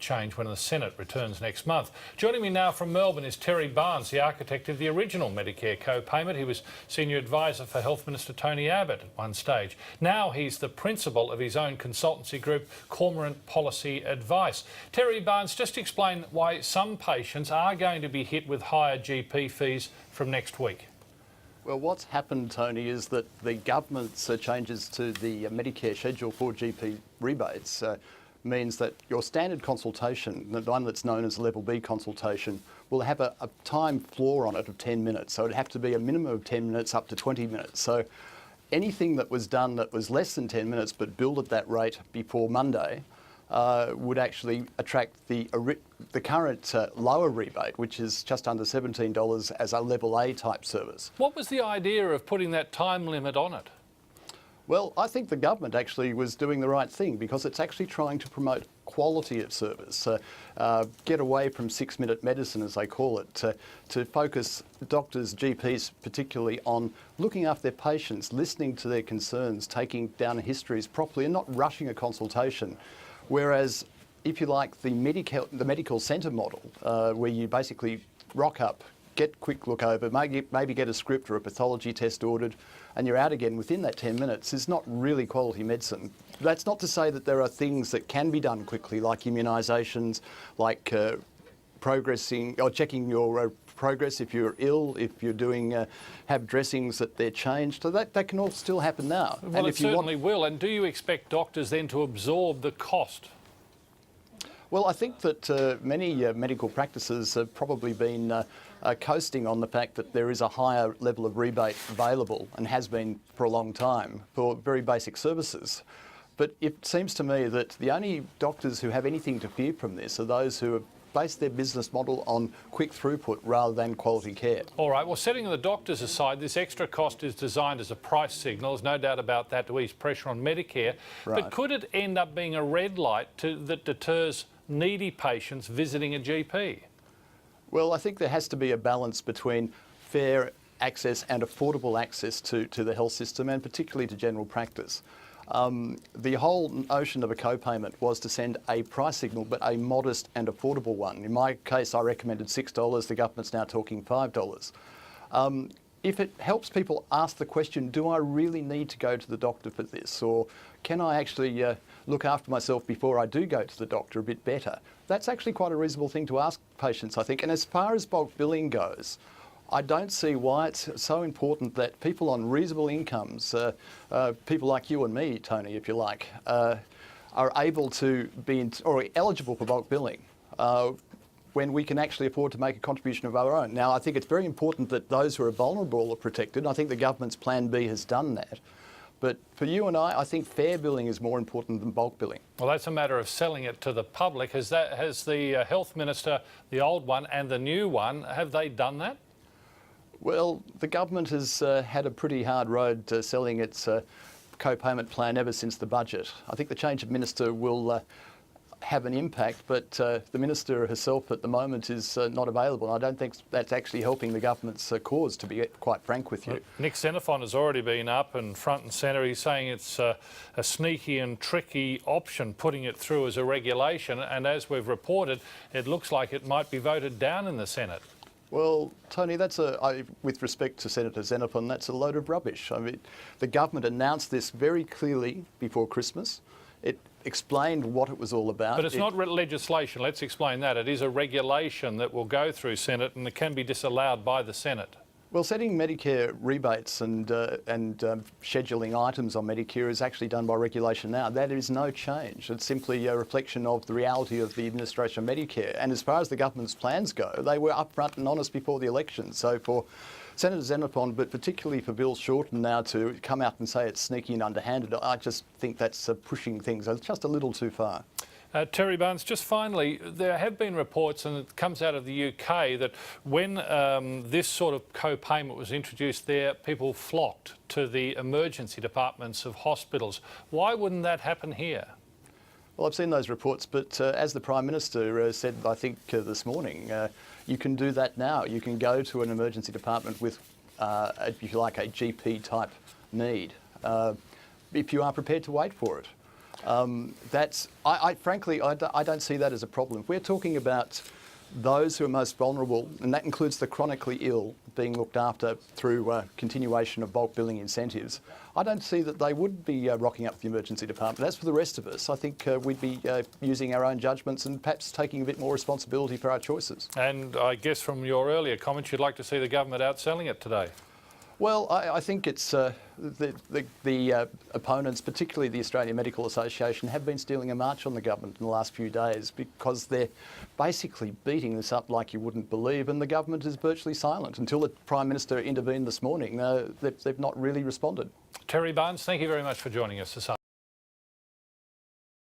change when the Senate returns next month. Joining me now from Melbourne is Terry Barnes, the architect of the original Medicare co-payment. He was Senior Advisor for Health Minister Tony Abbott at one stage. Now he's the principal of his own consultancy group, Cormorant Policy Advice. Terry Barnes, just explain why some patients are going to be hit with higher GP fees from next week. Well, what's happened, Tony, is that the government's changes to the Medicare schedule for GP rebates means that your standard consultation, the one that's known as Level B consultation, will have a time floor on it of 10 minutes. So it'd have to be a minimum of 10 minutes up to 20 minutes. So anything that was done that was less than 10 minutes but billed at that rate before Monday would actually attract the current lower rebate, which is just under $17 as a Level A type service. What was the idea of putting that time limit on it? Well, I think the government actually was doing the right thing because it's actually trying to promote quality of service, get away from 6-minute medicine, as they call it, to focus doctors, GPs particularly, on looking after their patients, listening to their concerns, taking down histories properly and not rushing a consultation. Whereas, if you like, the medical centre model, where you basically rock up, get a quick look over, maybe get a script or a pathology test ordered, and you're out again within that 10 minutes, is not really quality medicine. That's not to say that there are things that can be done quickly, like immunisations, like progressing or checking your progress if you're ill, if you're doing have dressings that they're changed. So that can all still happen now. Well, and it certainly will. And do you expect doctors then to absorb the cost? Well, I think that many medical practices have probably been coasting on the fact that there is a higher level of rebate available and has been for a long time for very basic services. But it seems to me that the only doctors who have anything to fear from this are those who have based their business model on quick throughput rather than quality care. All right, well, setting the doctors aside, this extra cost is designed as a price signal. There's no doubt about that, to ease pressure on Medicare. Right. But could it end up being a red light that deters needy patients visiting a GP? Well, I think there has to be a balance between fair access and affordable access to the health system, and particularly to general practice. The whole notion of a co-payment was to send a price signal, but a modest and affordable one. In my case, I recommended $6. The government's now talking $5. If it helps people ask the question, do I really need to go to the doctor for this? Or can I actually look after myself before I do go to the doctor a bit better? That's actually quite a reasonable thing to ask patients, I think. And as far as bulk billing goes, I don't see why it's so important that people on reasonable incomes, people like you and me, Tony, if you like, are able to be or eligible for bulk billing when we can actually afford to make a contribution of our own. Now, I think it's very important that those who are vulnerable are protected. I think the government's Plan B has done that. But for you and I think fair billing is more important than bulk billing. Well, that's a matter of selling it to the public. Has the Health Minister, the old one and the new one, have they done that? Well, the government has had a pretty hard road selling its co-payment plan ever since the budget. I think the change of minister will have an impact, but the minister herself at the moment is not available. I don't think that's actually helping the government's cause, to be quite frank with you. Well, Nick Xenophon has already been up and front and centre. He's saying it's a sneaky and tricky option, putting it through as a regulation, and as we've reported, it looks like it might be voted down in the Senate. Well, Tony, with respect to Senator Xenophon, that's a load of rubbish. I mean, the government announced this very clearly before Christmas. It explained what it was all about. But it's not legislation. Let's explain that. It is a regulation that will go through Senate and it can be disallowed by the Senate. Well, setting Medicare rebates and scheduling items on Medicare is actually done by regulation now. That is no change. It's simply a reflection of the reality of the administration of Medicare. And as far as the government's plans go, they were upfront and honest before the election. So for Senator Xenophon, but particularly for Bill Shorten now to come out and say it's sneaky and underhanded, I just think that's pushing things just a little too far. Terry Barnes, just finally, there have been reports, and it comes out of the UK, that when this sort of co-payment was introduced there, people flocked to the emergency departments of hospitals. Why wouldn't that happen here? Well, I've seen those reports, but as the Prime Minister said, I think this morning, you can do that now. You can go to an emergency department with, if you like, a GP type need, if you are prepared to wait for it. Frankly, I don't see that as a problem. If we're talking about those who are most vulnerable, and that includes the chronically ill being looked after through continuation of bulk billing incentives, I don't see that they would be rocking up the emergency department. As for the rest of us, I think we'd be using our own judgments and perhaps taking a bit more responsibility for our choices. And I guess from your earlier comments, you'd like to see the government outselling it today. Well, I think it's the opponents, particularly the Australian Medical Association, have been stealing a march on the government in the last few days because they're basically beating this up like you wouldn't believe, and the government is virtually silent. Until the Prime Minister intervened this morning, they've not really responded. Terry Barnes, thank you very much for joining us this afternoon.